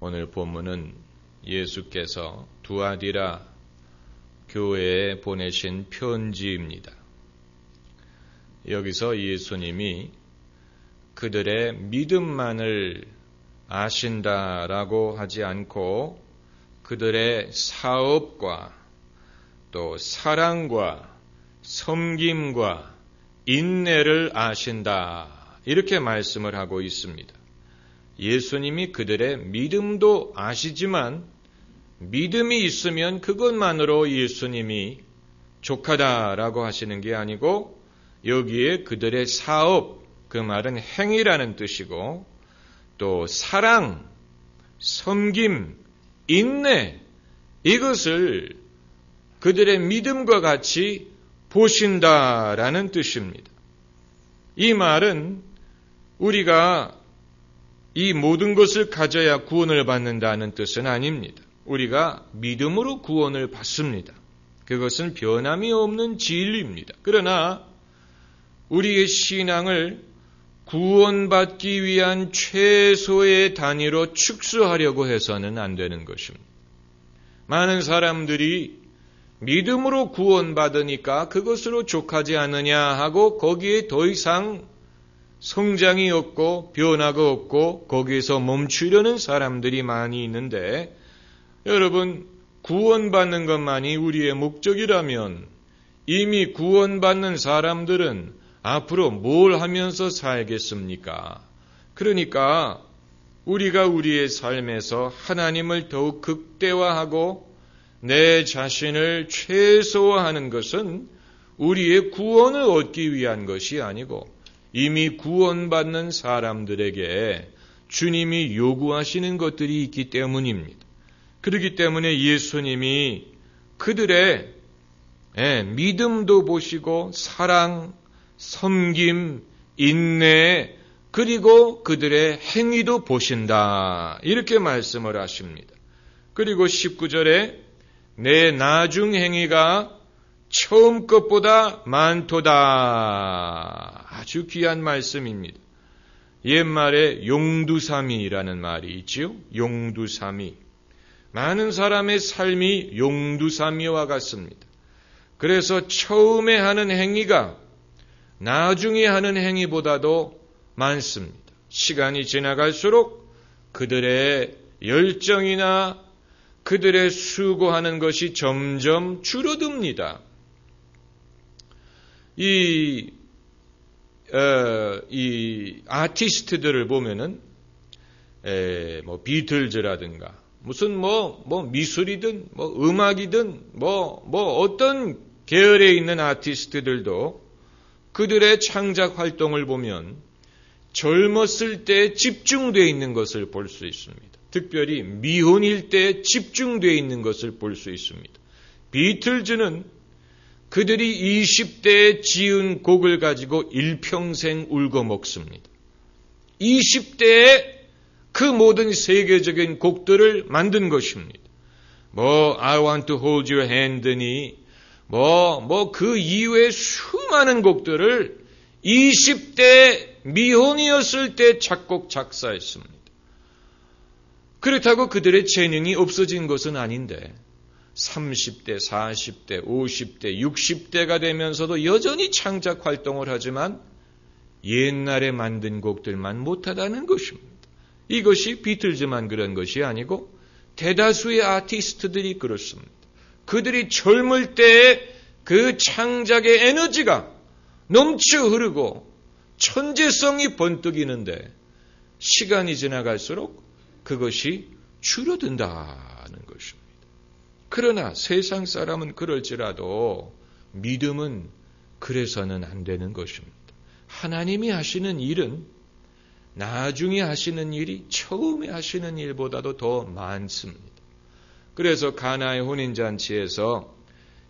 오늘 본문은 예수께서 두아디라 교회에 보내신 편지입니다. 여기서 예수님이 그들의 믿음만을 아신다라고 하지 않고 그들의 사업과 또 사랑과 섬김과 인내를 아신다, 이렇게 말씀을 하고 있습니다. 예수님이 그들의 믿음도 아시지만 믿음이 있으면 그것만으로 예수님이 족하다라고 하시는 게 아니고 여기에 그들의 사업, 그 말은 행위라는 뜻이고 또 사랑, 섬김, 인내, 이것을 그들의 믿음과 같이 보신다라는 뜻입니다. 이 말은 우리가 이 모든 것을 가져야 구원을 받는다는 뜻은 아닙니다. 우리가 믿음으로 구원을 받습니다. 그것은 변함이 없는 진리입니다. 그러나 우리의 신앙을 구원받기 위한 최소의 단위로 축소하려고 해서는 안 되는 것입니다. 많은 사람들이 믿음으로 구원받으니까 그것으로 족하지 않느냐 하고 거기에 더 이상 성장이 없고 변화가 없고 거기에서 멈추려는 사람들이 많이 있는데, 여러분, 구원받는 것만이 우리의 목적이라면 이미 구원받는 사람들은 앞으로 뭘 하면서 살겠습니까? 그러니까 우리가 우리의 삶에서 하나님을 더욱 극대화하고 내 자신을 최소화하는 것은 우리의 구원을 얻기 위한 것이 아니고 이미 구원받는 사람들에게 주님이 요구하시는 것들이 있기 때문입니다. 그렇기 때문에 예수님이 그들의 믿음도 보시고 사랑, 섬김, 인내, 그리고 그들의 행위도 보신다, 이렇게 말씀을 하십니다. 그리고 19절에 내 나중 행위가 처음 것보다 많도다. 아주 귀한 말씀입니다. 옛말에 용두사미라는 말이 있지요. 용두사미. 많은 사람의 삶이 용두사미와 같습니다. 그래서 처음에 하는 행위가 나중에 하는 행위보다도 많습니다. 시간이 지나갈수록 그들의 열정이나 그들의 수고하는 것이 점점 줄어듭니다. 이 아티스트들을 보면은 비틀즈라든가 무슨 미술이든 음악이든 어떤 계열에 있는 아티스트들도 그들의 창작 활동을 보면 젊었을 때 집중되어 있는 것을 볼 수 있습니다. 특별히 미혼일 때 집중되어 있는 것을 볼 수 있습니다. 비틀즈는 그들이 20대에 지은 곡을 가지고 일평생 울고 먹습니다. 20대에 그 모든 세계적인 곡들을 만든 것입니다. I want to hold your hand니 그 이외의 수많은 곡들을 20대 미혼이었을 때 작곡 작사했습니다. 그렇다고 그들의 재능이 없어진 것은 아닌데 30대, 40대, 50대, 60대가 되면서도 여전히 창작 활동을 하지만 옛날에 만든 곡들만 못하다는 것입니다. 이것이 비틀즈만 그런 것이 아니고 대다수의 아티스트들이 그렇습니다. 그들이 젊을 때의 그 창작의 에너지가 넘쳐 흐르고 천재성이 번뜩이는데 시간이 지나갈수록 그것이 줄어든다는 것입니다. 그러나 세상 사람은 그럴지라도 믿음은 그래서는 안 되는 것입니다. 하나님이 하시는 일은 나중에 하시는 일이 처음에 하시는 일보다도 더 많습니다. 그래서 가나의 혼인잔치에서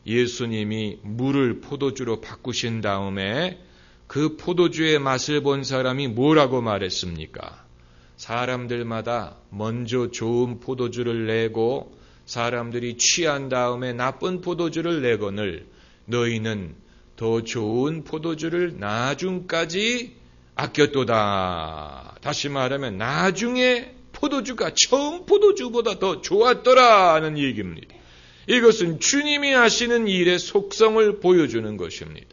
예수님이 물을 포도주로 바꾸신 다음에 그 포도주의 맛을 본 사람이 뭐라고 말했습니까? 사람들마다 먼저 좋은 포도주를 내고 사람들이 취한 다음에 나쁜 포도주를 내거늘 너희는 더 좋은 포도주를 나중까지 아꼈도다. 다시 말하면 나중에 포도주가 처음 포도주보다 더 좋았더라 하는 얘기입니다. 이것은 주님이 하시는 일의 속성을 보여주는 것입니다.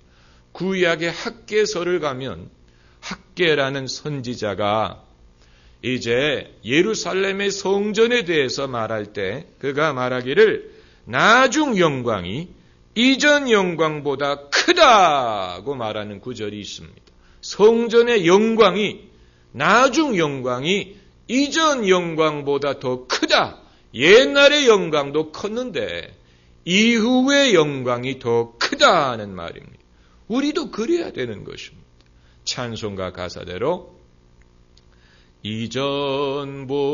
구약의 학개서를 가면 학개라는 선지자가 이제 예루살렘의 성전에 대해서 말할 때 그가 말하기를 나중 영광이 이전 영광보다 크다고 말하는 구절이 있습니다. 성전의 영광이 나중 영광이 이전 영광보다 더 크다. 옛날의 영광도 컸는데 이후의 영광이 더 크다는 말입니다. 우리도 그래야 되는 것입니다. 찬송가 가사대로 이전보다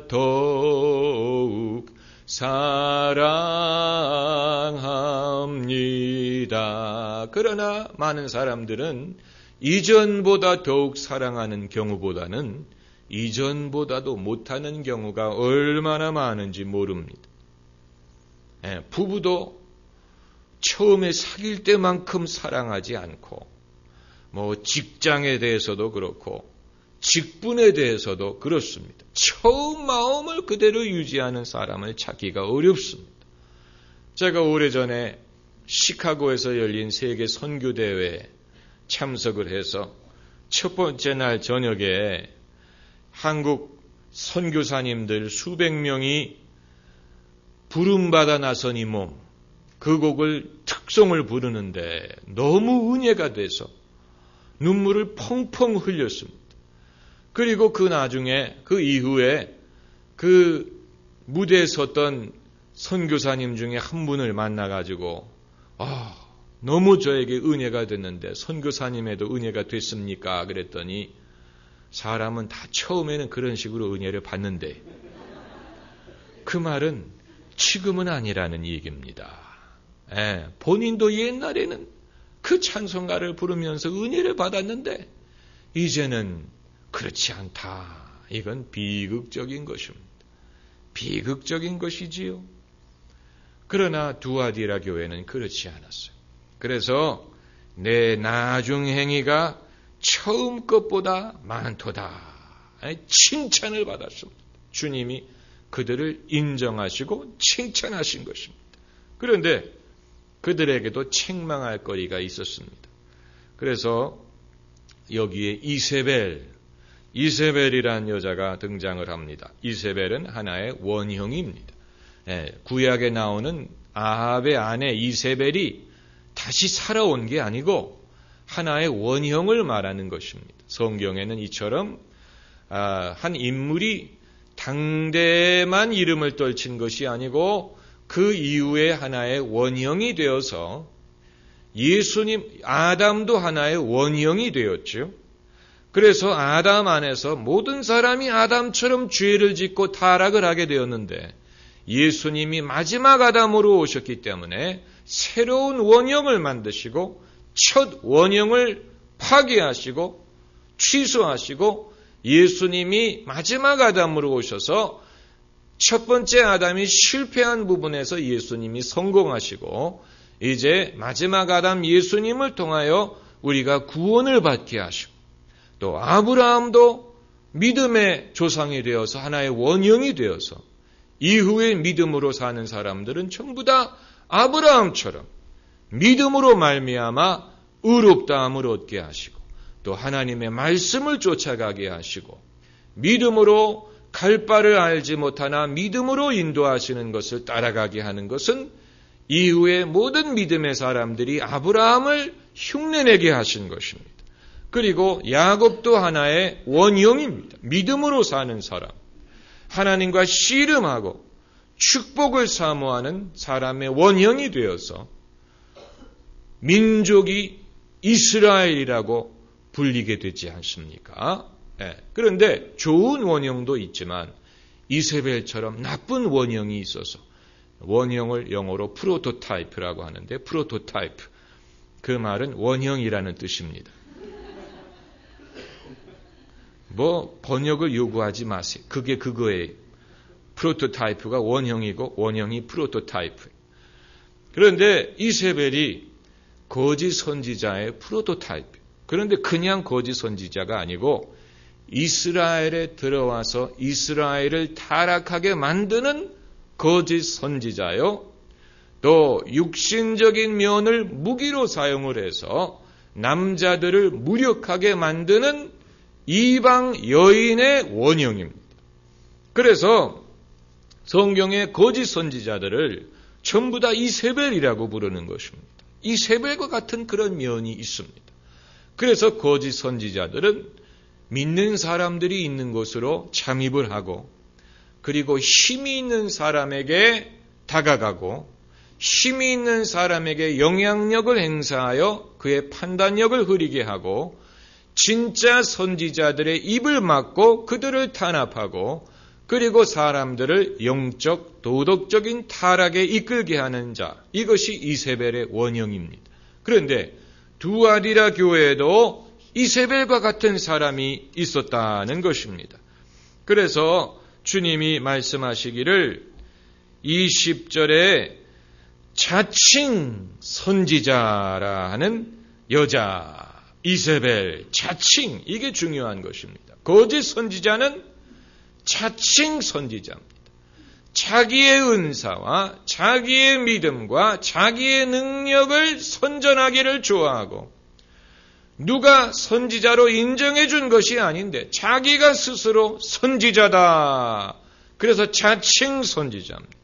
더욱 사랑합니다. 그러나 많은 사람들은 이전보다 더욱 사랑하는 경우보다는 이전보다도 못하는 경우가 얼마나 많은지 모릅니다. 부부도 처음에 사귈 때만큼 사랑하지 않고 직장에 대해서도 그렇고 직분에 대해서도 그렇습니다. 처음 마음을 그대로 유지하는 사람을 찾기가 어렵습니다. 제가 오래전에 시카고에서 열린 세계 선교대회에 참석을 해서 첫 번째 날 저녁에 한국 선교사님들 수백 명이 부름받아 나선 이 몸, 그 곡을 특송을 부르는데 너무 은혜가 돼서 눈물을 펑펑 흘렸습니다. 그리고 그 나중에 그 이후에 그 무대에 섰던 선교사님 중에 한 분을 만나가지고 너무 저에게 은혜가 됐는데 선교사님에도 은혜가 됐습니까? 그랬더니 사람은 다 처음에는 그런 식으로 은혜를 받는데 그 말은 지금은 아니라는 얘기입니다. 본인도 옛날에는 그 찬송가를 부르면서 은혜를 받았는데 이제는 그렇지 않다. 이건 비극적인 것입니다. 비극적인 것이지요. 그러나 두아디라 교회는 그렇지 않았어요. 그래서 내 나중 행위가 처음 것보다 많도다. 칭찬을 받았습니다. 주님이 그들을 인정하시고 칭찬하신 것입니다. 그런데 그들에게도 책망할 거리가 있었습니다. 그래서 여기에 이세벨이라는 여자가 등장을 합니다. 이세벨은 하나의 원형입니다. 구약에 나오는 아합의 아내 이세벨이 다시 살아온 게 아니고 하나의 원형을 말하는 것입니다. 성경에는 이처럼 한 인물이 당대만 이름을 떨친 것이 아니고 그 이후에 하나의 원형이 되어서 아담도 하나의 원형이 되었죠. 그래서 아담 안에서 모든 사람이 아담처럼 죄를 짓고 타락을 하게 되었는데 예수님이 마지막 아담으로 오셨기 때문에 새로운 원형을 만드시고 첫 원형을 파괴하시고 취소하시고 예수님이 마지막 아담으로 오셔서 첫 번째 아담이 실패한 부분에서 예수님이 성공하시고 이제 마지막 아담 예수님을 통하여 우리가 구원을 받게 하시고 또 아브라함도 믿음의 조상이 되어서 하나의 원형이 되어서 이후에 믿음으로 사는 사람들은 전부 다 아브라함처럼 믿음으로 말미암아 의롭다함을 얻게 하시고 또 하나님의 말씀을 쫓아가게 하시고 믿음으로 갈 바를 알지 못하나 믿음으로 인도하시는 것을 따라가게 하는 것은 이후에 모든 믿음의 사람들이 아브라함을 흉내내게 하신 것입니다. 그리고 야곱도 하나의 원형입니다. 믿음으로 사는 사람. 하나님과 씨름하고 축복을 사모하는 사람의 원형이 되어서 민족이 이스라엘이라고 불리게 되지 않습니까? 그런데 좋은 원형도 있지만 이세벨처럼 나쁜 원형이 있어서 원형을 영어로 프로토타입이라고 하는데 프로토타입 그 말은 원형이라는 뜻입니다. 번역을 요구하지 마세요. 그게 그거예요. 프로토타입가 원형이고 원형이 프로토타입. 그런데 이세벨이 거짓 선지자의 프로토타입. 그런데 그냥 거짓 선지자가 아니고 이스라엘에 들어와서 이스라엘을 타락하게 만드는 거짓 선지자요. 또 육신적인 면을 무기로 사용을 해서 남자들을 무력하게 만드는 이방 여인의 원형입니다. 그래서 성경의 거짓 선지자들을 전부 다 이세벨이라고 부르는 것입니다. 이세벨과 같은 그런 면이 있습니다. 그래서 거짓 선지자들은 믿는 사람들이 있는 곳으로 잠입을 하고 그리고 힘이 있는 사람에게 다가가고 힘이 있는 사람에게 영향력을 행사하여 그의 판단력을 흐리게 하고 진짜 선지자들의 입을 막고 그들을 탄압하고 그리고 사람들을 영적, 도덕적인 타락에 이끌게 하는 자, 이것이 이세벨의 원형입니다. 그런데 두아디라 교회에도 이세벨과 같은 사람이 있었다는 것입니다. 그래서 주님이 말씀하시기를 20절에 자칭 선지자라 하는 여자, 이세벨, 자칭, 이게 중요한 것입니다. 거짓 선지자는 자칭 선지자입니다. 자기의 은사와 자기의 믿음과 자기의 능력을 선전하기를 좋아하고 누가 선지자로 인정해 준 것이 아닌데 자기가 스스로 선지자다. 그래서 자칭 선지자입니다.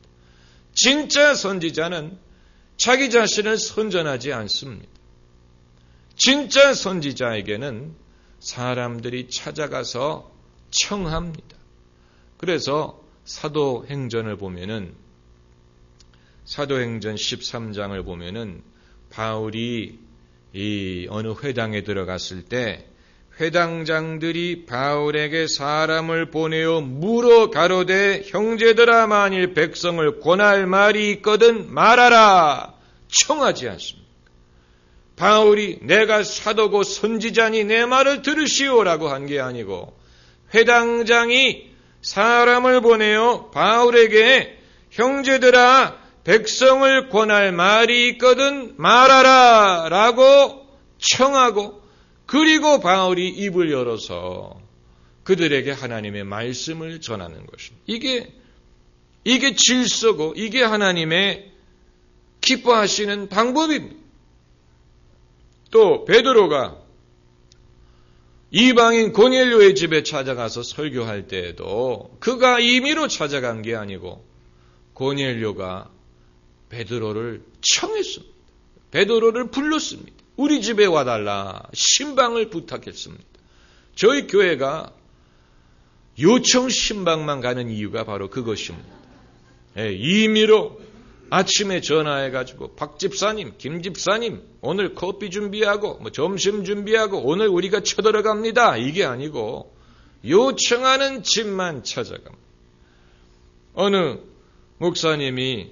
진짜 선지자는 자기 자신을 선전하지 않습니다. 진짜 선지자에게는 사람들이 찾아가서 청합니다. 그래서 사도행전을 보면은 사도행전 13장을 보면은 바울이 이 어느 회당에 들어갔을 때 회당장들이 바울에게 사람을 보내어 물어 가로되 형제들아 만일 백성을 권할 말이 있거든 말하라 청하지 않습니다. 바울이 내가 사도고 선지자니 내 말을 들으시오라고 한 게 아니고 회당장이 사람을 보내어 바울에게 형제들아 백성을 권할 말이 있거든 말하라 라고 청하고 그리고 바울이 입을 열어서 그들에게 하나님의 말씀을 전하는 것입니다. 이게 질서고 이게 하나님의 기뻐하시는 방법입니다. 또 베드로가 이방인 고넬료의 집에 찾아가서 설교할 때에도 그가 임의로 찾아간 게 아니고 고넬료가 베드로를 청했습니다. 베드로를 불렀습니다. 우리 집에 와달라 신방을 부탁했습니다. 저희 교회가 요청 신방만 가는 이유가 바로 그것입니다. 임의로 아침에 전화해가지고 박 집사님, 김 집사님 오늘 커피 준비하고 점심 준비하고 오늘 우리가 쳐들어갑니다. 이게 아니고 요청하는 집만 찾아갑니다. 어느 목사님이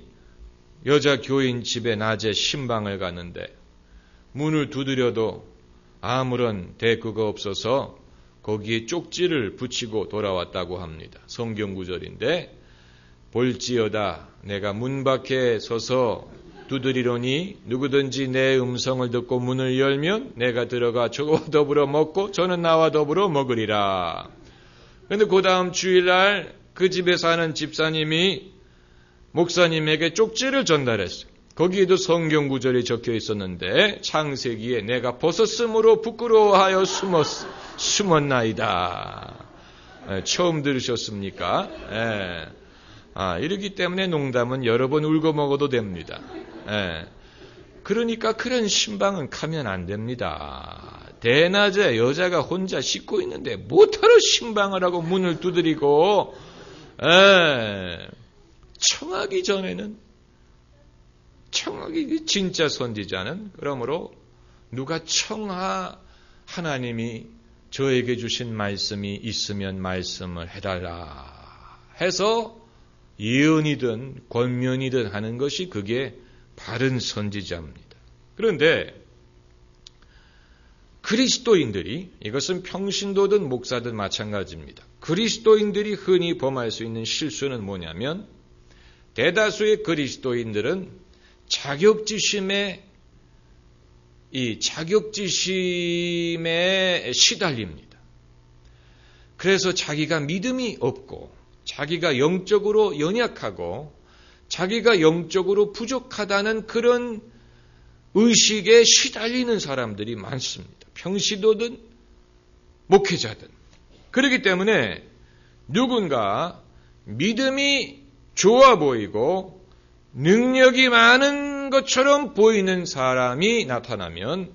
여자 교인 집에 낮에 신방을 갔는데 문을 두드려도 아무런 대꾸가 없어서 거기에 쪽지를 붙이고 돌아왔다고 합니다. 성경 구절인데 볼지어다 내가 문 밖에 서서 두드리노니 누구든지 내 음성을 듣고 문을 열면 내가 들어가 저와 더불어 먹고 저는 나와 더불어 먹으리라. 그런데 그 다음 주일날 그 집에 사는 집사님이 목사님에게 쪽지를 전달했어요. 거기에도 성경 구절이 적혀 있었는데 창세기에 내가 벗었으므로 부끄러워하여 숨었나이다. 처음 들으셨습니까? 이러기 때문에 농담은 여러 번 울고 먹어도 됩니다. 그러니까 그런 신방은 가면 안 됩니다. 대낮에 여자가 혼자 씻고 있는데 뭐하러 신방을 하고 문을 두드리고 청하기 전에는 청하기 진짜 선지자는 그러므로 누가 하나님이 저에게 주신 말씀이 있으면 말씀을 해달라 해서 예언이든 권면이든 하는 것이 그게 바른 선지자입니다. 그런데 그리스도인들이 이것은 평신도든 목사든 마찬가지입니다. 그리스도인들이 흔히 범할 수 있는 실수는 뭐냐면 대다수의 그리스도인들은 자격지심에 시달립니다. 그래서 자기가 믿음이 없고 자기가 영적으로 연약하고 자기가 영적으로 부족하다는 그런 의식에 시달리는 사람들이 많습니다. 평시도든 목회자든. 그렇기 때문에 누군가 믿음이 좋아 보이고 능력이 많은 것처럼 보이는 사람이 나타나면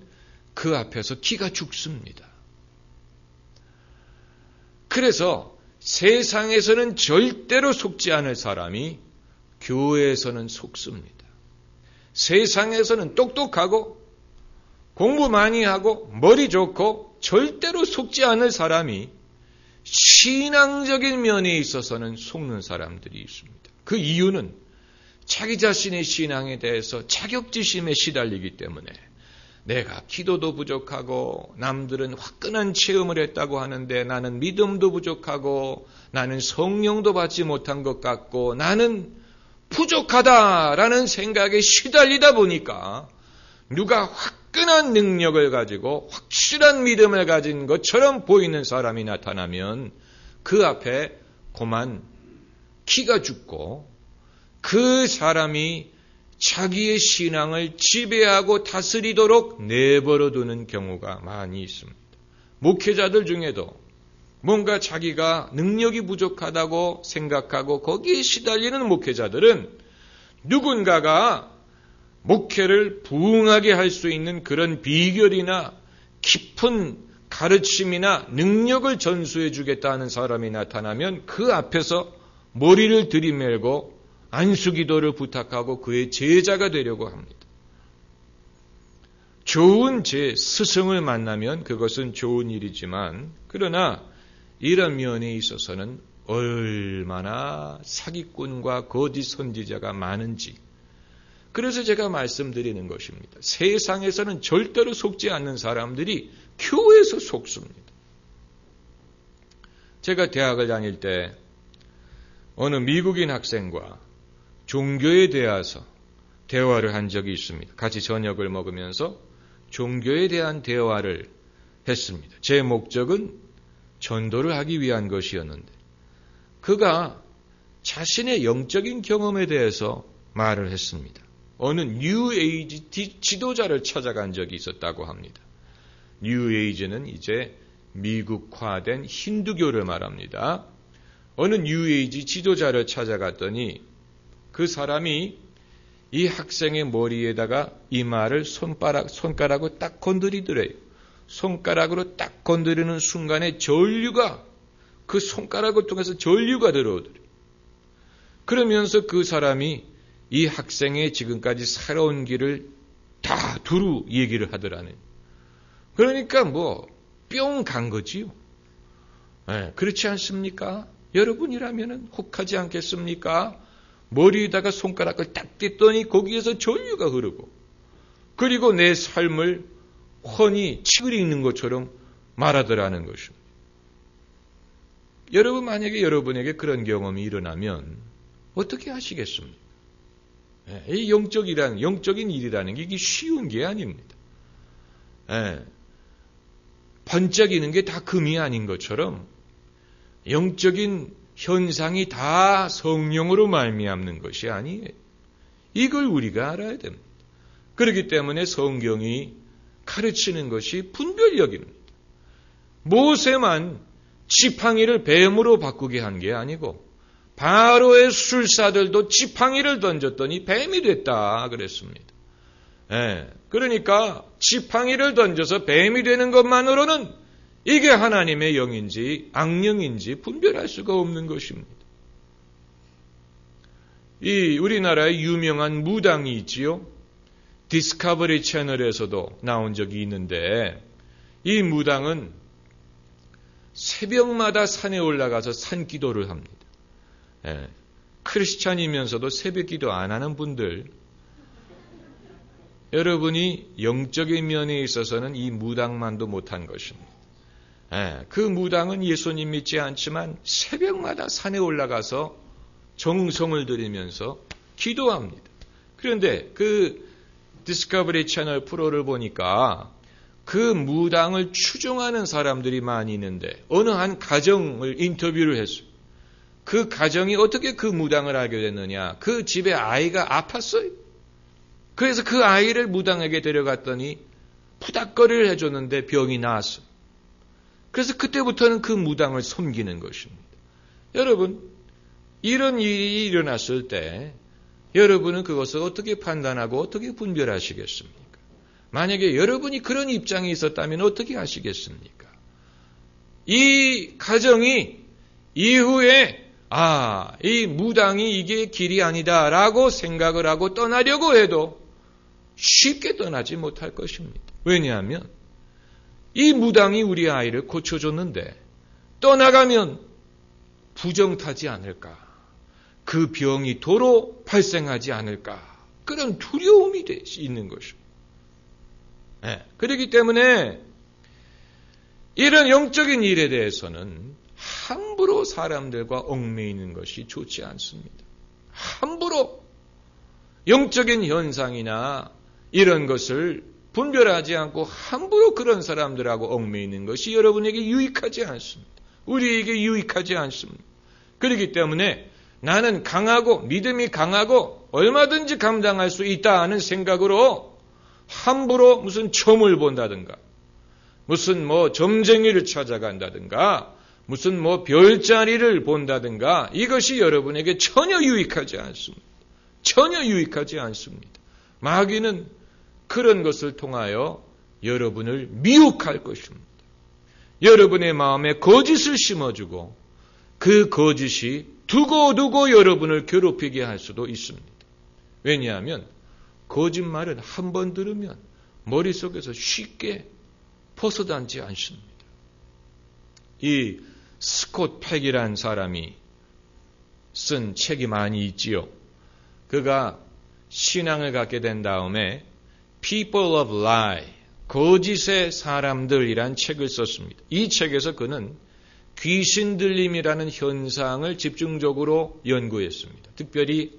그 앞에서 기가 죽습니다. 그래서 세상에서는 절대로 속지 않을 사람이 교회에서는 속습니다. 세상에서는 똑똑하고 공부 많이 하고 머리 좋고 절대로 속지 않을 사람이 신앙적인 면에 있어서는 속는 사람들이 있습니다. 그 이유는 자기 자신의 신앙에 대해서 자격지심에 시달리기 때문에 내가 기도도 부족하고 남들은 화끈한 체험을 했다고 하는데 나는 믿음도 부족하고 나는 성령도 받지 못한 것 같고 나는 부족하다라는 생각에 시달리다 보니까 누가 화끈한 능력을 가지고 확실한 믿음을 가진 것처럼 보이는 사람이 나타나면 그 앞에 고만 기가 죽고 그 사람이 자기의 신앙을 지배하고 다스리도록 내버려 두는 경우가 많이 있습니다. 목회자들 중에도 뭔가 자기가 능력이 부족하다고 생각하고 거기에 시달리는 목회자들은 누군가가 목회를 부응하게 할 수 있는 그런 비결이나 깊은 가르침이나 능력을 전수해 주겠다 하는 사람이 나타나면 그 앞에서 머리를 들이밀고 안수기도를 부탁하고 그의 제자가 되려고 합니다. 좋은 제 스승을 만나면 그것은 좋은 일이지만 그러나 이런 면에 있어서는 얼마나 사기꾼과 거짓 선지자가 많은지 그래서 제가 말씀드리는 것입니다. 세상에서는 절대로 속지 않는 사람들이 교회에서 속습니다. 제가 대학을 다닐 때 어느 미국인 학생과 종교에 대해서 대화를 한 적이 있습니다. 같이 저녁을 먹으면서 종교에 대한 대화를 했습니다. 제 목적은 전도를 하기 위한 것이었는데 그가 자신의 영적인 경험에 대해서 말을 했습니다. 어느 뉴에이지 지도자를 찾아간 적이 있었다고 합니다. 뉴에이지는 이제 미국화된 힌두교를 말합니다. 어느 뉴에이지 지도자를 찾아갔더니 그 사람이 이 학생의 머리에다가 이마를 손가락으로 딱 건드리더래요. 손가락으로 딱 건드리는 순간에 전류가 그 손가락을 통해서 전류가 들어오더래요. 그러면서 그 사람이 이 학생의 지금까지 살아온 길을 다 두루 얘기를 하더라네요. 그러니까 뿅 간 거지요. 네, 그렇지 않습니까? 여러분이라면 혹하지 않겠습니까? 머리에다가 손가락을 딱 댔더니 거기에서 전류가 흐르고 그리고 내 삶을 훤히 칙을 읽는 것처럼 말하더라는 것입니다. 여러분 만약에 여러분에게 그런 경험이 일어나면 어떻게 하시겠습니까? 이 영적인 일이라는 게 이게 쉬운 게 아닙니다. 번쩍이는 게 다 금이 아닌 것처럼 영적인 현상이 다 성령으로 말미암는 것이 아니에요. 이걸 우리가 알아야 됩니다. 그렇기 때문에 성경이 가르치는 것이 분별력입니다. 모세만 지팡이를 뱀으로 바꾸게 한 게 아니고 바로의 술사들도 지팡이를 던졌더니 뱀이 됐다 그랬습니다. 그러니까 지팡이를 던져서 뱀이 되는 것만으로는 이게 하나님의 영인지 악령인지 분별할 수가 없는 것입니다. 이 우리나라의 유명한 무당이 있지요. 디스커버리 채널에서도 나온 적이 있는데 이 무당은 새벽마다 산에 올라가서 산기도를 합니다. 크리스찬이면서도 새벽기도 안 하는 분들, 여러분이 영적인 면에 있어서는 이 무당만도 못한 것입니다. 그 무당은 예수님 믿지 않지만 새벽마다 산에 올라가서 정성을 들이면서 기도합니다. 그런데 그 디스커버리 채널 프로를 보니까 그 무당을 추종하는 사람들이 많이 있는데 어느 한 가정을 인터뷰를 했어요. 그 가정이 어떻게 그 무당을 알게 됐느냐. 그 집에 아이가 아팠어요. 그래서 그 아이를 무당에게 데려갔더니 푸닥거리를 해줬는데 병이 나았어요. 그래서 그때부터는 그 무당을 섬기는 것입니다. 여러분, 이런 일이 일어났을 때 여러분은 그것을 어떻게 판단하고 어떻게 분별하시겠습니까? 만약에 여러분이 그런 입장에 있었다면 어떻게 하시겠습니까? 이 가정이 이후에 이 무당이 이게 길이 아니다라고 생각을 하고 떠나려고 해도 쉽게 떠나지 못할 것입니다. 왜냐하면 이 무당이 우리 아이를 고쳐줬는데 떠나가면 부정타지 않을까? 그 병이 도로 발생하지 않을까? 그런 두려움이 있는 것입니다. 네. 그렇기 때문에 이런 영적인 일에 대해서는 함부로 사람들과 얽매이는 것이 좋지 않습니다. 함부로 영적인 현상이나 이런 것을 분별하지 않고 함부로 그런 사람들하고 얽매이는 것이 여러분에게 유익하지 않습니다. 우리에게 유익하지 않습니다. 그렇기 때문에 나는 강하고 믿음이 강하고 얼마든지 감당할 수 있다 하는 생각으로 함부로 무슨 점을 본다든가 무슨 점쟁이를 찾아간다든가 무슨 별자리를 본다든가 이것이 여러분에게 전혀 유익하지 않습니다. 전혀 유익하지 않습니다. 마귀는 그런 것을 통하여 여러분을 미혹할 것입니다. 여러분의 마음에 거짓을 심어주고 그 거짓이 두고두고 여러분을 괴롭히게 할 수도 있습니다. 왜냐하면 거짓말은 한 번 들으면 머릿속에서 쉽게 벗어나지 않습니다. 이 스콧 팩이라는 사람이 쓴 책이 많이 있지요. 그가 신앙을 갖게 된 다음에 People of Lie, 거짓의 사람들이란 책을 썼습니다. 이 책에서 그는 귀신 들림이라는 현상을 집중적으로 연구했습니다. 특별히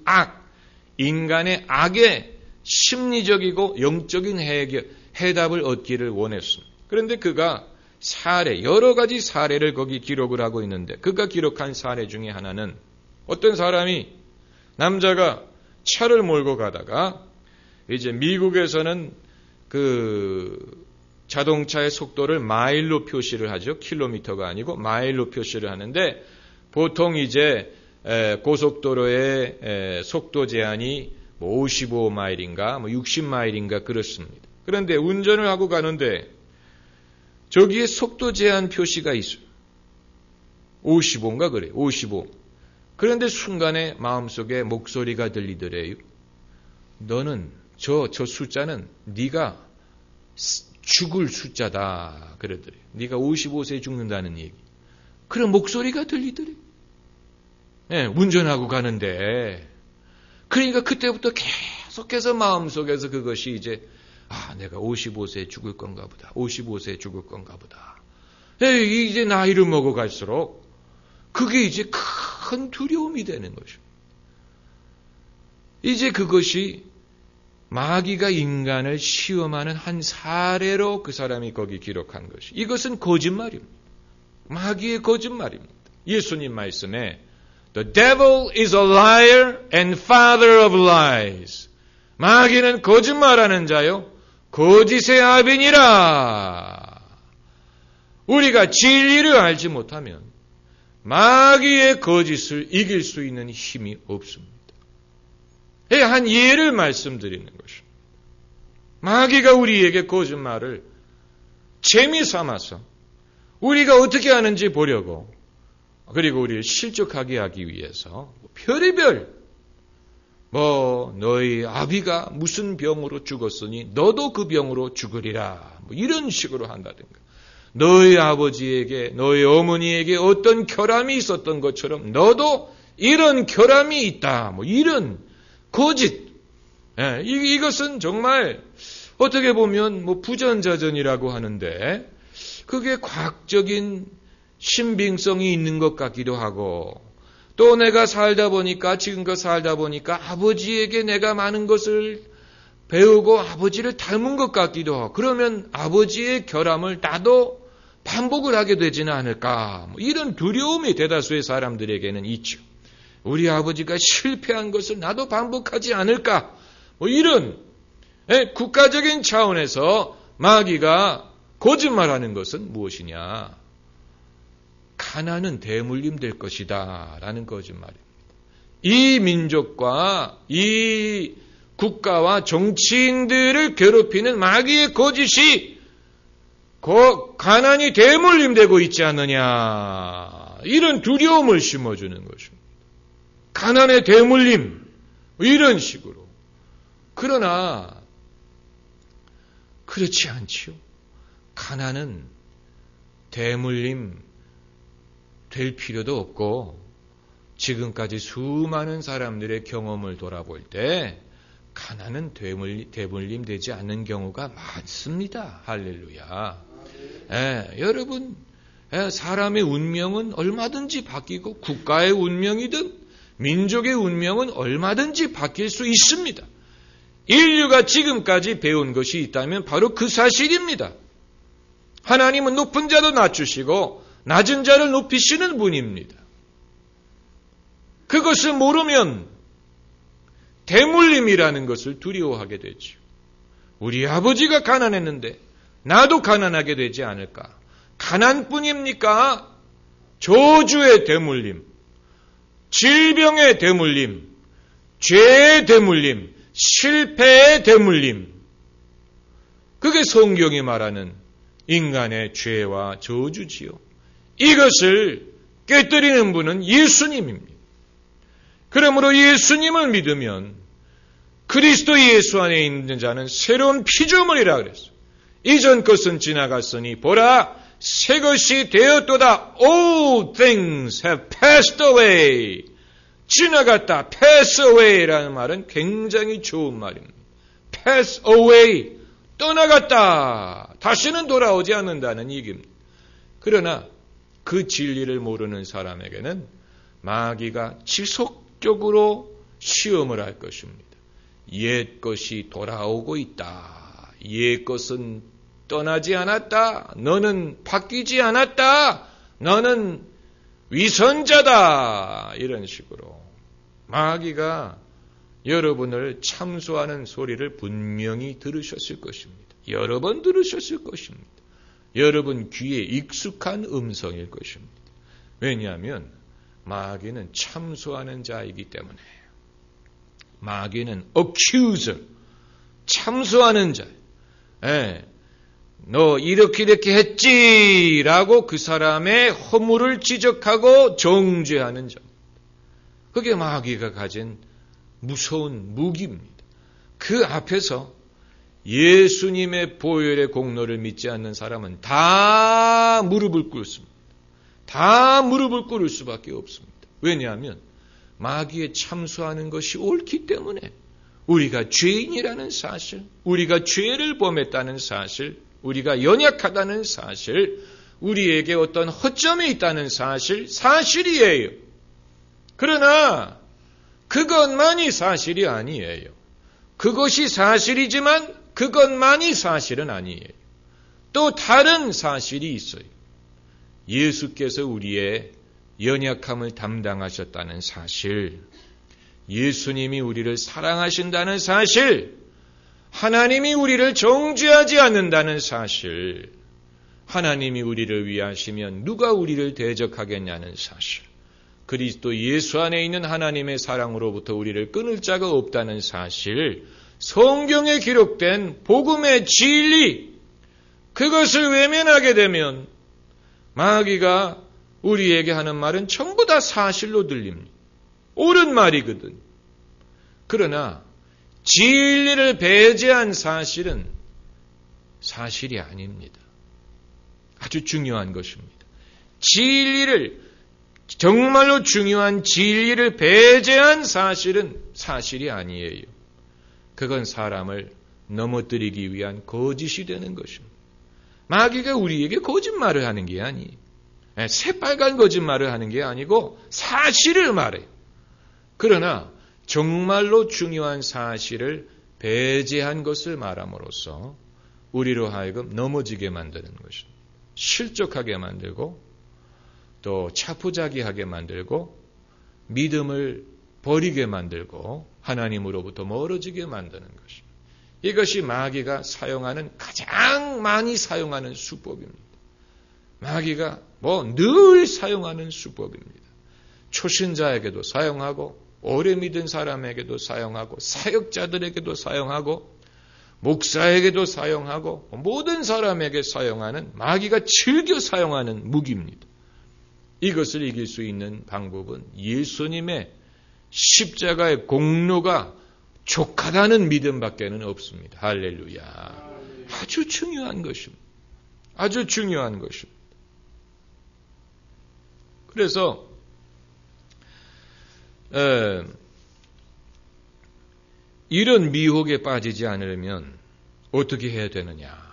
인간의 악에 심리적이고 영적인 해답을 얻기를 원했습니다. 그런데 그가 여러 가지 사례를 거기 기록을 하고 있는데 그가 기록한 사례 중에 하나는 어떤 사람이 남자가 차를 몰고 가다가 이제 미국에서는 그 자동차의 속도를 마일로 표시를 하죠. 킬로미터가 아니고 마일로 표시를 하는데 보통 이제 고속도로의 속도 제한이 55마일인가 60마일인가 그렇습니다. 그런데 운전을 하고 가는데 저기에 속도 제한 표시가 있어요. 55인가 그래요. 55. 그런데 순간에 마음속에 목소리가 들리더래요. 너는 저 숫자는 네가 죽을 숫자다 그러더래요. 네가 55세에 죽는다는 얘기. 그런 목소리가 들리더래요. 네, 운전하고 가는데 그러니까 그때부터 계속해서 마음속에서 그것이 이제 내가 55세에 죽을 건가 보다. 55세에 죽을 건가 보다. 네, 이제 나이를 먹어갈수록 그게 이제 큰 두려움이 되는 것입니다. 이제 그것이 마귀가 인간을 시험하는 한 사례로 그 사람이 거기 기록한 것이. 이것은 거짓말입니다. 마귀의 거짓말입니다. 예수님 말씀에 The devil is a liar and father of lies. 마귀는 거짓말하는 자요 거짓의 아비니라. 우리가 진리를 알지 못하면 마귀의 거짓을 이길 수 있는 힘이 없습니다. 한 예를 말씀드리는 것입니다. 마귀가 우리에게 거짓말을 재미삼아서 우리가 어떻게 하는지 보려고 그리고 우리를 실족하게 하기 위해서 별의별 너희 아비가 무슨 병으로 죽었으니 너도 그 병으로 죽으리라 이런 식으로 한다든가 너희 아버지에게 너희 어머니에게 어떤 결함이 있었던 것처럼 너도 이런 결함이 있다 이런 거짓. 이것은 정말 어떻게 보면 부전자전이라고 하는데 그게 과학적인 신빙성이 있는 것 같기도 하고 또 내가 지금껏 살다 보니까 아버지에게 내가 많은 것을 배우고 아버지를 닮은 것 같기도 하고 그러면 아버지의 결함을 나도 반복을 하게 되지는 않을까. 이런 두려움이 대다수의 사람들에게는 있죠. 우리 아버지가 실패한 것을 나도 반복하지 않을까. 이런 국가적인 차원에서 마귀가 거짓말하는 것은 무엇이냐. 가난은 대물림 될 것이다 라는 거짓말입니다. 이 민족과 이 국가와 정치인들을 괴롭히는 마귀의 거짓이 가난이 대물림되고 있지 않느냐. 이런 두려움을 심어주는 것입니다. 가난의 대물림 이런 식으로. 그러나 그렇지 않지요. 가난은 대물림 될 필요도 없고 지금까지 수많은 사람들의 경험을 돌아볼 때 가난은 대물림 되지 않는 경우가 많습니다. 할렐루야. 여러분, 사람의 운명은 얼마든지 바뀌고 국가의 운명이든 민족의 운명은 얼마든지 바뀔 수 있습니다. 인류가 지금까지 배운 것이 있다면 바로 그 사실입니다. 하나님은 높은 자도 낮추시고 낮은 자를 높이시는 분입니다. 그것을 모르면 대물림이라는 것을 두려워하게 되죠. 우리 아버지가 가난했는데 나도 가난하게 되지 않을까? 가난뿐입니까? 저주의 대물림, 질병의 대물림, 죄의 대물림, 실패의 대물림. 그게 성경이 말하는 인간의 죄와 저주지요. 이것을 깨뜨리는 분은 예수님입니다. 그러므로 예수님을 믿으면 그리스도 예수 안에 있는 자는 새로운 피조물이라 그랬어요. 이전 것은 지나갔으니 보라 새 것이 되었도다. All things have passed away. 지나갔다. pass away라는 말은 굉장히 좋은 말입니다. pass away. 떠나갔다. 다시는 돌아오지 않는다는 얘기입니다. 그러나 그 진리를 모르는 사람에게는 마귀가 지속적으로 시험을 할 것입니다. 옛 것이 돌아오고 있다. 옛 것은 떠나지 않았다. 너는 바뀌지 않았다. 너는 위선자다. 이런 식으로 마귀가 여러분을 참소하는 소리를 분명히 들으셨을 것입니다. 여러 번 들으셨을 것입니다. 여러분 귀에 익숙한 음성일 것입니다. 왜냐하면 마귀는 참소하는 자이기 때문에. 마귀는 accuser, 참소하는 자. 너 이렇게 했지라고 그 사람의 허물을 지적하고 정죄하는 자. 그게 마귀가 가진 무서운 무기입니다. 그 앞에서 예수님의 보혈의 공로를 믿지 않는 사람은 다 무릎을 꿇습니다. 다 무릎을 꿇을 수밖에 없습니다. 왜냐하면 마귀에 참소하는 것이 옳기 때문에 우리가 죄인이라는 사실, 우리가 죄를 범했다는 사실, 우리가 연약하다는 사실, 우리에게 어떤 허점이 있다는 사실이에요. 그러나 그것만이 사실이 아니에요. 그것이 사실이지만 그것만이 사실은 아니에요. 또 다른 사실이 있어요. 예수께서 우리의 연약함을 담당하셨다는 사실, 예수님이 우리를 사랑하신다는 사실, 하나님이 우리를 정죄하지 않는다는 사실, 하나님이 우리를 위하시면 누가 우리를 대적하겠냐는 사실, 그리스도 예수 안에 있는 하나님의 사랑으로부터 우리를 끊을 자가 없다는 사실, 성경에 기록된 복음의 진리, 그것을 외면하게 되면 마귀가 우리에게 하는 말은 전부 다 사실로 들립니다. 옳은 말이거든. 그러나 진리를 배제한 사실은 사실이 아닙니다. 아주 중요한 것입니다. 진리를, 정말로 중요한 진리를 배제한 사실은 사실이 아니에요. 그건 사람을 넘어뜨리기 위한 거짓이 되는 것입니다. 마귀가 우리에게 거짓말을 하는 게 아니에요. 새빨간 거짓말을 하는 게 아니고 사실을 말해요. 그러나 정말로 중요한 사실을 배제한 것을 말함으로써 우리로 하여금 넘어지게 만드는 것입니다. 실족하게 만들고 또 차푸자기하게 만들고 믿음을 버리게 만들고 하나님으로부터 멀어지게 만드는 것입니다. 이것이 마귀가 사용하는 가장 많이 사용하는 수법입니다. 마귀가 늘 사용하는 수법입니다. 초신자에게도 사용하고 오래 믿은 사람에게도 사용하고 사역자들에게도 사용하고 목사에게도 사용하고 모든 사람에게 사용하는 마귀가 즐겨 사용하는 무기입니다. 이것을 이길 수 있는 방법은 예수님의 십자가의 공로가 족하다는 믿음밖에는 없습니다. 할렐루야. 아주 중요한 것입니다. 아주 중요한 것입니다. 그래서 이런 미혹에 빠지지 않으려면 어떻게 해야 되느냐?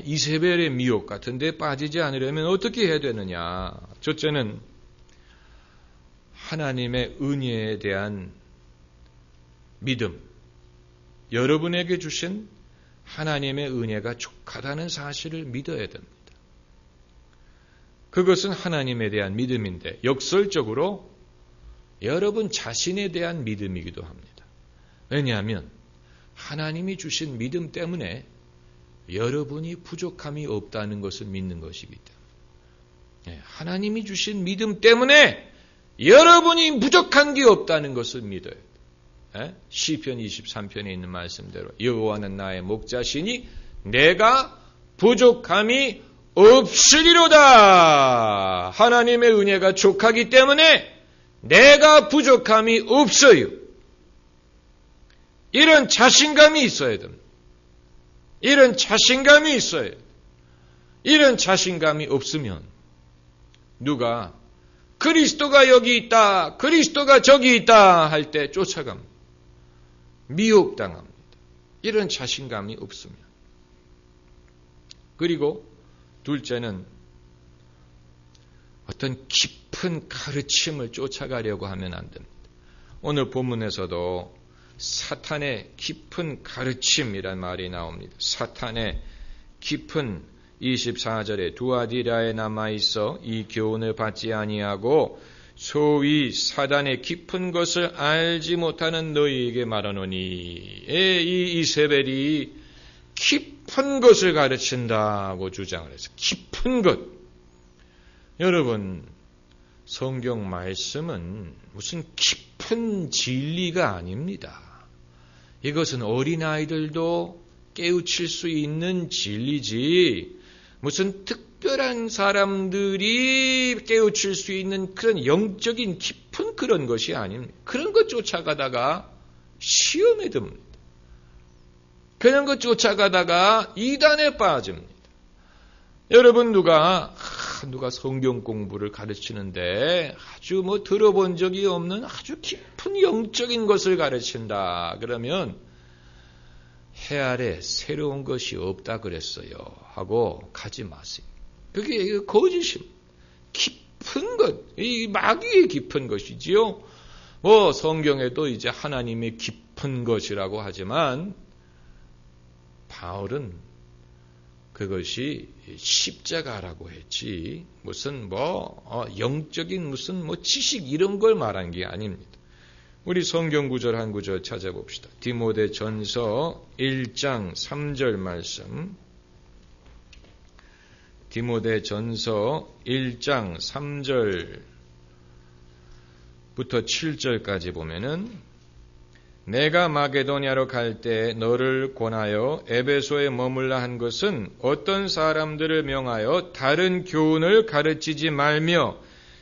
이세벨의 미혹 같은 데 빠지지 않으려면 어떻게 해야 되느냐? 첫째는 하나님의 은혜에 대한 믿음, 여러분에게 주신 하나님의 은혜가 족하다는 사실을 믿어야 됩니다. 그것은 하나님에 대한 믿음인데 역설적으로 여러분 자신에 대한 믿음이기도 합니다. 왜냐하면 하나님이 주신 믿음 때문에 여러분이 부족함이 없다는 것을 믿는 것이기 때문에 하나님이 주신 믿음 때문에 여러분이 부족한 게 없다는 것을 믿어요. 시편 23편에 있는 말씀대로 여호와는 나의 목자시니 내가 부족함이 없으리로다. 하나님의 은혜가 족하기 때문에 내가 부족함이 없어요. 이런 자신감이 있어야 됩니다. 이런 자신감이 있어요. 이런 자신감이 없으면 누가 그리스도가 여기 있다, 그리스도가 저기 있다 할 때 쫓아갑니다. 미혹당합니다. 이런 자신감이 없으면. 그리고 둘째는 어떤 깊은 가르침을 쫓아가려고 하면 안 됩니다. 오늘 본문에서도 사탄의 깊은 가르침이란 말이 나옵니다. 사탄의 깊은 24절에 두아디라에 남아있어 이 교훈을 받지 아니하고 소위 사단의 깊은 것을 알지 못하는 너희에게 말하노니 이 이세벨이 깊은 것을 가르친다고 주장을 해서 깊은 것. 여러분 성경 말씀은 무슨 깊은 진리가 아닙니다. 이것은 어린아이들도 깨우칠 수 있는 진리지 무슨 특별한 사람들이 깨우칠 수 있는 그런 영적인 깊은 그런 것이 아닙니다. 그런 것 쫓아가다가 시험에 듭니다. 그런 것 쫓아가다가 이단에 빠집니다. 여러분 누가 성경 공부를 가르치는데 아주 들어본 적이 없는 아주 깊은 영적인 것을 가르친다. 그러면 해 아래 새로운 것이 없다 그랬어요. 하고 가지 마세요. 그게 거짓입니다. 깊은 것, 이 마귀의 깊은 것이지요. 성경에도 이제 하나님의 깊은 것이라고 하지만 바울은 그것이 십자가라고 했지 무슨 영적인 무슨 지식 이런 걸 말한 게 아닙니다. 우리 성경 구절 한 구절 찾아봅시다. 디모데전서 1장 3절 말씀. 디모데전서 1장 3절부터 7절까지 보면은 내가 마게도냐로 갈 때 너를 권하여 에베소에 머물라 한 것은 어떤 사람들을 명하여 다른 교훈을 가르치지 말며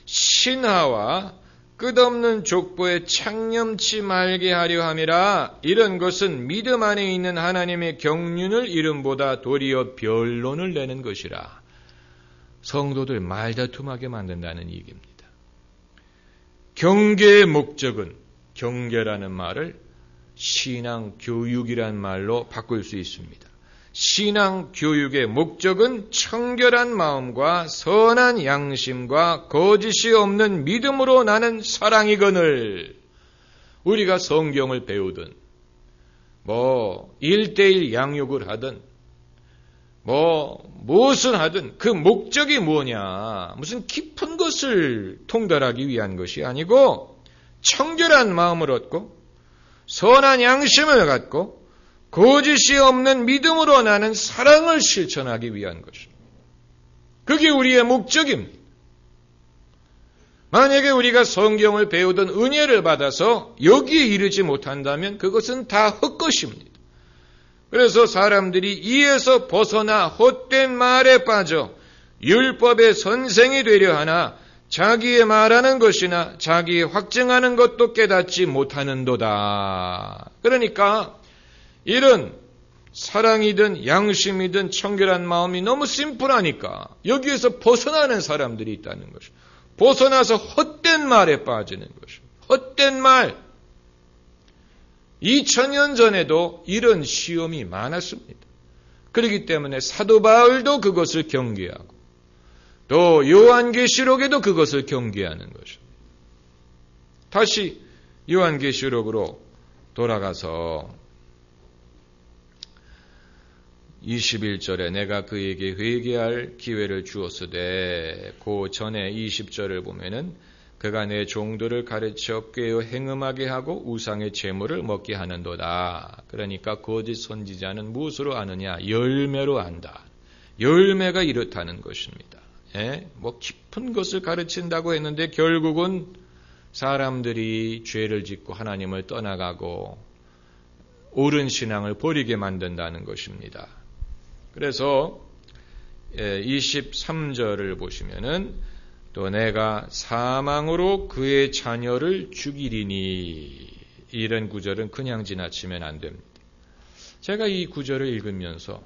신하와 끝없는 족보에 창념치 말게 하려 함이라. 이런 것은 믿음 안에 있는 하나님의 경륜을 이름보다 도리어 변론을 내는 것이라. 성도들 말다툼하게 만든다는 얘기입니다. 경계의 목적은 경계라는 말을 신앙 교육이란 말로 바꿀 수 있습니다. 신앙 교육의 목적은 청결한 마음과 선한 양심과 거짓이 없는 믿음으로 나는 사랑이거늘. 우리가 성경을 배우든 뭐 1:1 양육을 하든 무엇을 하든 그 목적이 뭐냐, 무슨 깊은 것을 통달하기 위한 것이 아니고 청결한 마음을 얻고 선한 양심을 갖고 거짓이 없는 믿음으로 나는 사랑을 실천하기 위한 것입니다. 그게 우리의 목적입니다. 만약에 우리가 성경을 배우던 은혜를 받아서 여기에 이르지 못한다면 그것은 다 헛것입니다. 그래서 사람들이 이에서 벗어나 헛된 말에 빠져 율법의 선생이 되려 하나 자기의 말하는 것이나 자기의 확증하는 것도 깨닫지 못하는도다. 그러니까 이런 사랑이든 양심이든 청결한 마음이 너무 심플하니까 여기에서 벗어나는 사람들이 있다는 것입니다. 벗어나서 헛된 말에 빠지는 것입니다. 헛된 말. 2000년 전에도 이런 시험이 많았습니다. 그렇기 때문에 사도 바울도 그것을 경계하고 또 요한계시록에도 그것을 경계하는 것입니다. 다시 요한계시록으로 돌아가서 21절에 내가 그에게 회개할 기회를 주었으되 그 전에 20절을 보면은 그가 내 종들을 가르쳐 꾀어 행음하게 하고 우상의 제물을 먹게 하는도다. 그러니까 거짓 선지자는 무엇으로 아느냐? 열매로 안다. 열매가 이렇다는 것입니다. 뭐 깊은 것을 가르친다고 했는데 결국은 사람들이 죄를 짓고 하나님을 떠나가고 옳은 신앙을 버리게 만든다는 것입니다. 그래서 23절을 보시면은 또 내가 사망으로 그의 자녀를 죽이리니, 이런 구절은 그냥 지나치면 안 됩니다. 제가 이 구절을 읽으면서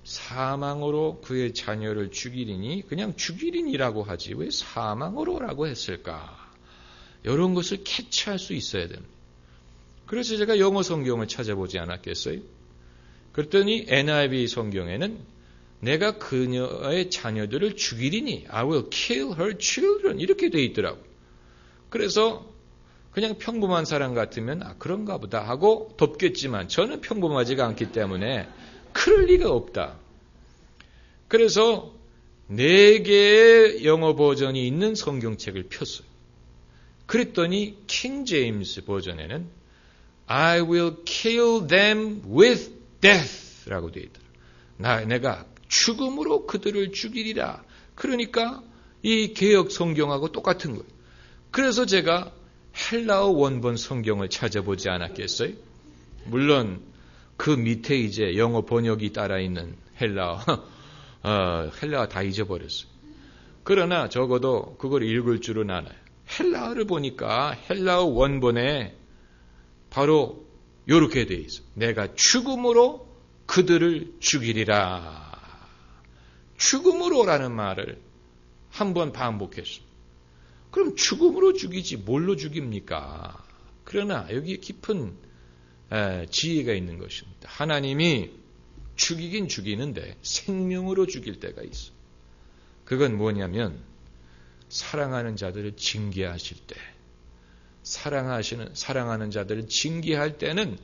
사망으로 그의 자녀를 죽이리니, 그냥 죽이리니라고 하지 왜 사망으로라고 했을까? 이런 것을 캐치할 수 있어야 됩니다. 그래서 제가 영어 성경을 찾아보지 않았겠어요? 그랬더니 NIV 성경에는 내가 그녀의 자녀들을 죽이리니 I will kill her children 이렇게 돼 있더라고요. 그래서 그냥 평범한 사람 같으면 그런가 보다 하고 덮겠지만 저는 평범하지가 않기 때문에 그럴 리가 없다. 그래서 4개의 영어 버전이 있는 성경책을 폈어요. 그랬더니 킹 제임스 버전에는 I will kill them with death 라고 되어 있더라. 내가 죽음으로 그들을 죽이리라. 그러니까 이 개역 성경하고 똑같은 거예요. 그래서 제가 헬라어 원본 성경을 찾아보지 않았겠어요? 물론 그 밑에 이제 영어 번역이 따라 있는 헬라어, 헬라어 다 잊어버렸어요. 그러나 적어도 그걸 읽을 줄은 알아요. 헬라어를 보니까 헬라어 원본에 바로 이렇게 돼 있어. 내가 죽음으로 그들을 죽이리라. 죽음으로라는 말을 한번 반복했어. 그럼 죽음으로 죽이지 뭘로 죽입니까? 그러나 여기에 깊은 지혜가 있는 것입니다. 하나님이 죽이긴 죽이는데 생명으로 죽일 때가 있어. 그건 뭐냐면 사랑하는 자들을 징계하실 때, 사랑하는 자들을 징계할 때는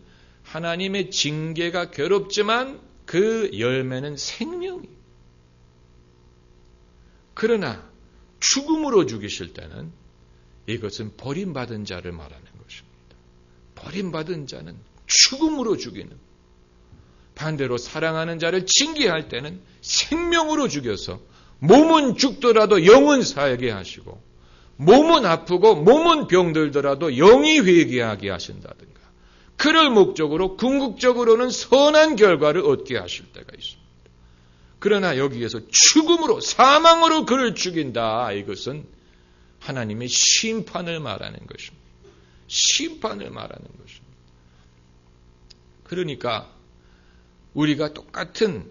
하나님의 징계가 괴롭지만 그 열매는 생명이. 그러나 죽음으로 죽이실 때는 이것은 버림받은 자를 말하는 것입니다. 버림받은 자는 죽음으로 죽이는. 반대로 사랑하는 자를 징계할 때는 생명으로 죽여서 몸은 죽더라도 영은 살게 하시고 몸은 아프고 몸은 병들더라도 영이 회개하게 하신다든가 그럴 목적으로 궁극적으로는 선한 결과를 얻게 하실 때가 있습니다. 그러나 여기에서 죽음으로 사망으로 그를 죽인다. 이것은 하나님의 심판을 말하는 것입니다. 심판을 말하는 것입니다. 그러니까 우리가 똑같은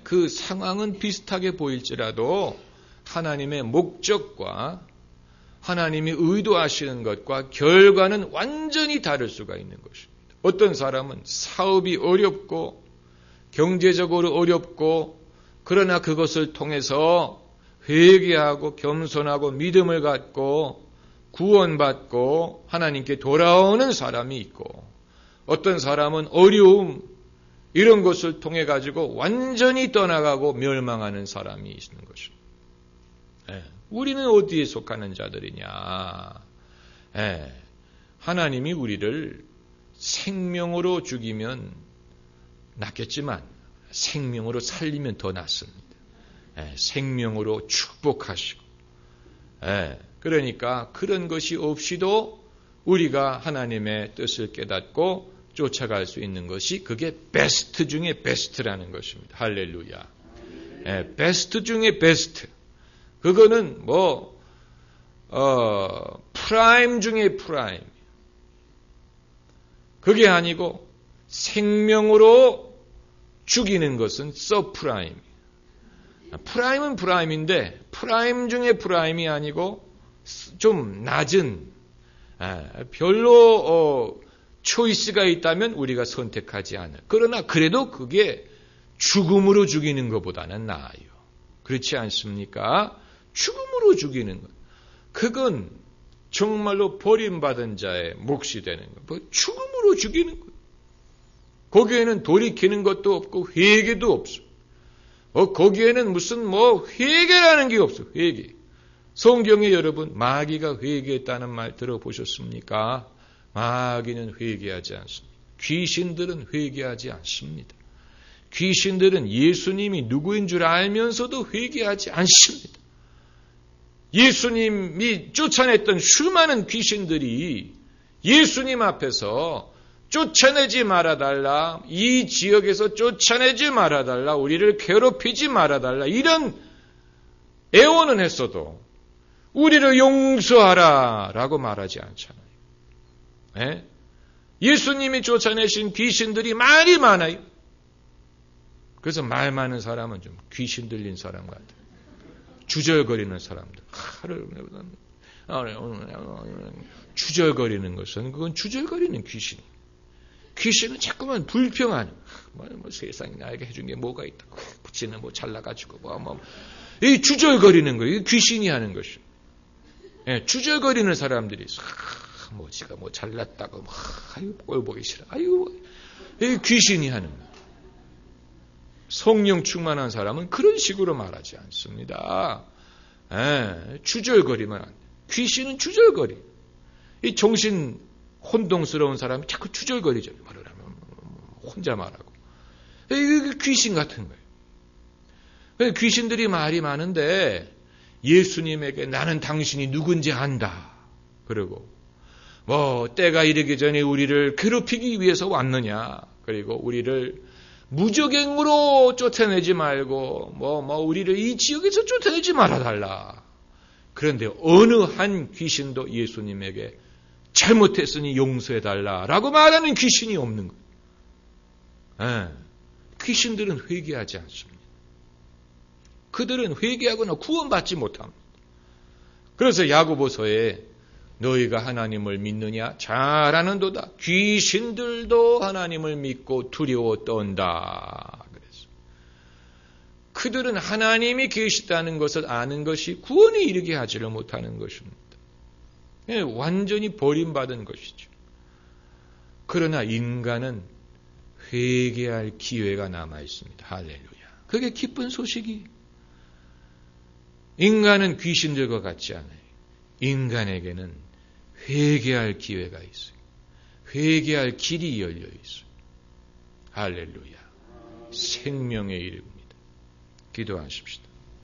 그 상황은 비슷하게 보일지라도 하나님의 목적과 하나님이 의도하시는 것과 결과는 완전히 다를 수가 있는 것입니다. 어떤 사람은 사업이 어렵고 경제적으로 어렵고 그러나 그것을 통해서 회개하고 겸손하고 믿음을 갖고 구원받고 하나님께 돌아오는 사람이 있고 어떤 사람은 어려움, 이런 것을 통해 가지고 완전히 떠나가고 멸망하는 사람이 있는 것입니다. 우리는 어디에 속하는 자들이냐? 하나님이 우리를 생명으로 죽이면 낫겠지만 생명으로 살리면 더 낫습니다. 생명으로 축복하시고. 그러니까 그런 것이 없이도 우리가 하나님의 뜻을 깨닫고 쫓아갈 수 있는 것이 그게 베스트 중에 베스트라는 것입니다. 할렐루야. 베스트 중에 베스트. 그거는 프라임 중에 프라임. 그게 아니고 생명으로 죽이는 것은 서프라임. 프라임은 프라임인데 프라임 중에 프라임이 아니고 좀 낮은 별로 초이스가 있다면 우리가 선택하지 않을. 그러나 그래도 그게 죽음으로 죽이는 것보다는 나아요. 그렇지 않습니까? 죽음으로 죽이는 것. 그건 정말로 버림받은 자의 몫이 되는 것. 죽음으로 죽이는 것. 거기에는 돌이키는 것도 없고 회개도 없어. 거기에는 무슨 회개라는 게 없어. 회개. 성경에 여러분 마귀가 회개했다는 말 들어보셨습니까? 마귀는 회개하지 않습니다. 귀신들은 회개하지 않습니다. 귀신들은 예수님이 누구인 줄 알면서도 회개하지 않습니다. 예수님이 쫓아냈던 수많은 귀신들이 예수님 앞에서 쫓아내지 말아달라, 이 지역에서 쫓아내지 말아달라, 우리를 괴롭히지 말아달라 이런 애원은 했어도 우리를 용서하라 라고 말하지 않잖아요. 예수님이 쫓아내신 귀신들이 말이 많아요. 그래서 말 많은 사람은 좀 귀신 들린 사람 같아요. 주절거리는 사람들. 주절거리는 것은 그건 주절거리는 귀신. 귀신은 자꾸만 불평하는. 세상에 나에게 해준 게 뭐가 있다고. 부치는 잘나가지고 이 주절거리는 거예요. 이 귀신이 하는 것이에요. 주절거리는 사람들이 있어. 지가 잘났다고. 아유 꼴 보기 싫어. 아유 이 귀신이 하는 거예요. 성령 충만한 사람은 그런 식으로 말하지 않습니다. 주절거리면 안 돼. 귀신은 주절거리. 이 정신 혼동스러운 사람이 자꾸 주절거리잖아요. 말을 하면 혼자 말하고. 이게 귀신 같은 거예요. 귀신들이 말이 많은데 예수님에게 나는 당신이 누군지 안다. 그리고 때가 이르기 전에 우리를 괴롭히기 위해서 왔느냐. 그리고 우리를 무적행으로 쫓아내지 말고 우리를 이 지역에서 쫓아내지 말아달라. 그런데 어느 한 귀신도 예수님에게 잘못했으니 용서해달라라고 말하는 귀신이 없는 거예요. 귀신들은 회개하지 않습니다. 그들은 회개하거나 구원받지 못합니다. 그래서 야고보서에 너희가 하나님을 믿느냐? 잘 아는도다. 귀신들도 하나님을 믿고 두려워 떤다. 그래서 그들은 하나님이 계시다는 것을 아는 것이 구원에 이르게 하지를 못하는 것입니다. 완전히 버림받은 것이죠. 그러나 인간은 회개할 기회가 남아 있습니다. 할렐루야. 그게 기쁜 소식이. 인간은 귀신들과 같지 않아요. 인간에게는 회개할 기회가 있어요. 회개할 길이 열려 있어요. 할렐루야. 생명의 이름입니다. 기도하십시다.